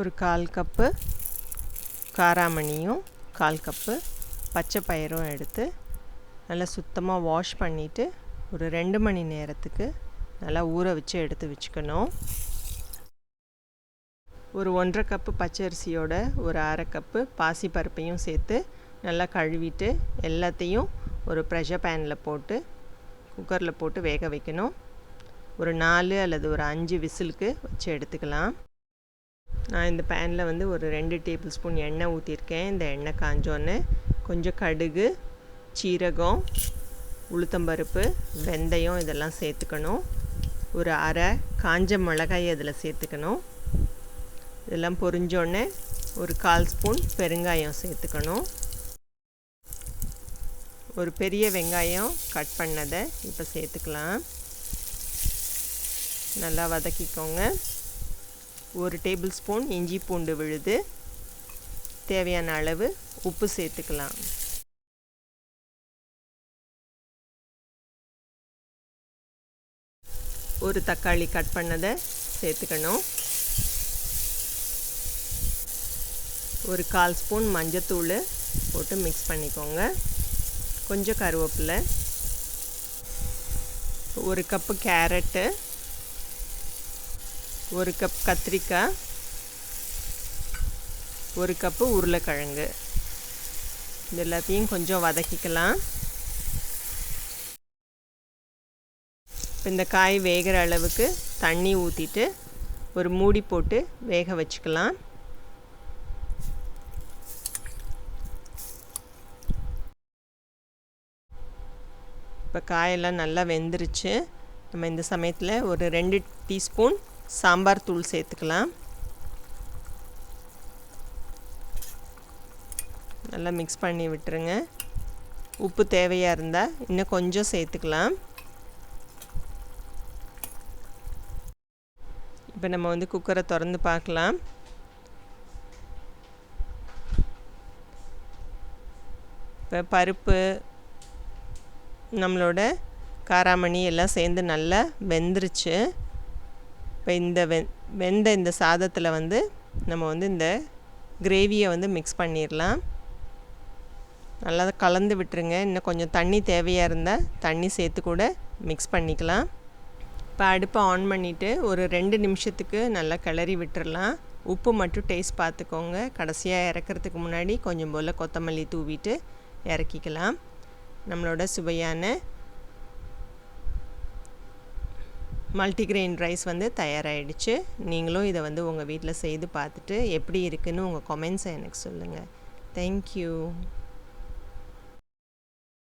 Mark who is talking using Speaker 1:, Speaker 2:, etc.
Speaker 1: ஒரு 1/4 cup காராமணியும் 1/4 cup பச்சை பயிரும் எடுத்து நல்லா சுத்தமாக வாஷ் பண்ணிவிட்டு ஒரு 2 மணி நேரத்துக்கு நல்லா ஊற வச்சு எடுத்து வச்சுக்கணும். ஒரு 1/2 கப்பு பச்சரிசியோட ஒரு 1/2 கப்பு பாசிப்பருப்பையும் சேர்த்து நல்லா கழுவிட்டு எல்லாத்தையும் ஒரு ப்ரெஷர் பேனில் போட்டு குக்கரில் போட்டு வேக வைக்கணும். ஒரு 4 அல்லது ஒரு 5 விசிலுக்கு வச்சு எடுத்துக்கலாம். நான் இந்த பேனில் வந்து ஒரு 2 டேபிள் ஸ்பூன் எண்ணெய் ஊற்றிருக்கேன். இந்த எண்ணெய் காஞ்சோன்னு கொஞ்சம் கடுகு, சீரகம், உளுத்தம்பருப்பு, வெந்தயம் இதெல்லாம் சேர்த்துக்கணும். ஒரு 1/2 காஞ்ச மிளகாய் அதில் சேர்த்துக்கணும். இதெல்லாம் பொரிஞ்சோடனே ஒரு 1/4 ஸ்பூன் பெருங்காயம் சேர்த்துக்கணும். ஒரு பெரிய வெங்காயம் கட் பண்ணதை இப்போ சேர்த்துக்கலாம். நல்லா வதக்கிக்கோங்க. ஒரு டேபிள் ஸ்பூன் இஞ்சி பூண்டு விழுது, தேவையான அளவு உப்பு சேர்த்துக்கலாம். ஒரு தக்காளி கட் பண்ணதை சேர்த்துக்கணும். ஒரு 1/4 ஸ்பூன் மஞ்சத்தூள் போட்டு மிக்ஸ் பண்ணிக்கோங்க. கொஞ்சம் கருவேப்பிலை, ஒரு கப்பு கேரட்டு, ஒரு கப் கத்திரிக்காய், ஒரு கப்பு உருளைக்கிழங்கு இது எல்லாத்தையும் கொஞ்சம் வதக்கிக்கலாம். இந்த காய் வேகிற அளவுக்கு தண்ணி ஊற்றிட்டு ஒரு மூடி போட்டு வேக வச்சுக்கலாம். இப்போ காயெல்லாம் நல்லா வெந்துருச்சு. நம்ம இந்த சமயத்தில் ஒரு 2 டீஸ்பூன் சாம்பார் தூள் சேர்த்துக்கலாம். நல்லா மிக்ஸ் பண்ணி விட்டுருங்க. உப்பு தேவையாக இருந்தால் இன்னும் கொஞ்சம் சேர்த்துக்கலாம். இப்போ நம்ம வந்து குக்கரை திறந்து பார்க்கலாம். இப்போ பருப்பு, நம்மளோட காராமணி எல்லாம் சேர்ந்து நல்லா வெந்துருச்சு. இப்போ இந்த வெந்த இந்த சாதத்தில் வந்து நம்ம வந்து இந்த கிரேவியை வந்து மிக்ஸ் பண்ணிடலாம். நல்லா கலந்து விட்டுருங்க. இன்னும் கொஞ்சம் தண்ணி தேவையாக இருந்தால் தண்ணி சேர்த்து கூட மிக்ஸ் பண்ணிக்கலாம். இப்போ அடுப்பை ஆன் பண்ணிவிட்டு ஒரு 2 நிமிஷத்துக்கு நல்லா கிளறி விட்டுறலாம். உப்பு மட்டும் டேஸ்ட் பார்த்துக்கோங்க. கடைசியாக இறக்கிறதுக்கு முன்னாடி கொஞ்சம் போல் கொத்தமல்லி தூவிட்டு இறக்கிக்கலாம். நம்மளோட சுவையான மல்டிகிரெயின் ரைஸ் வந்து தயாராகிடுச்சு. நீங்களும் இதை வந்து உங்கள் வீட்டில் செய்து பார்த்துட்டு எப்படி இருக்குன்னு உங்கள் கமெண்ட்ஸை எனக்கு சொல்லுங்கள். தேங்க்யூ.